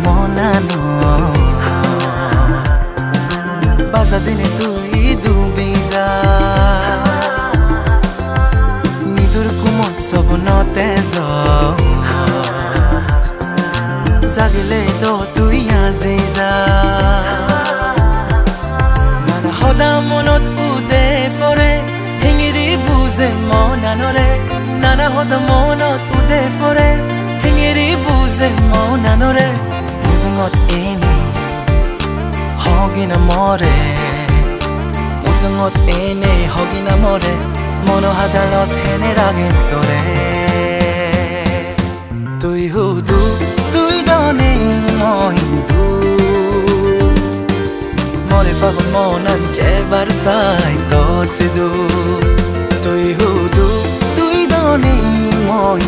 মনানো বাজা দিনে তুই ডুবি যা নিদুর কুমত সপনতে জাগিলে তো তুই আজি যা নানা সদা মনত উদে ফৰে হিঙিৰি বুজে মনানৰে নানা সদা মনত উদে ফৰে হিঙিৰি বুজে মনানৰে মুজঙত এনে হগিনা মৰে মুজঙত এনে হগিনা মৰে মনোহাদালত হেনে ৰাগেন তৰে তুই হুদু তুই দনে মই মৰে ফাগুন মনান যেবাৰ চাই তোৰ সিধু তুই হুদু তুই দনে মই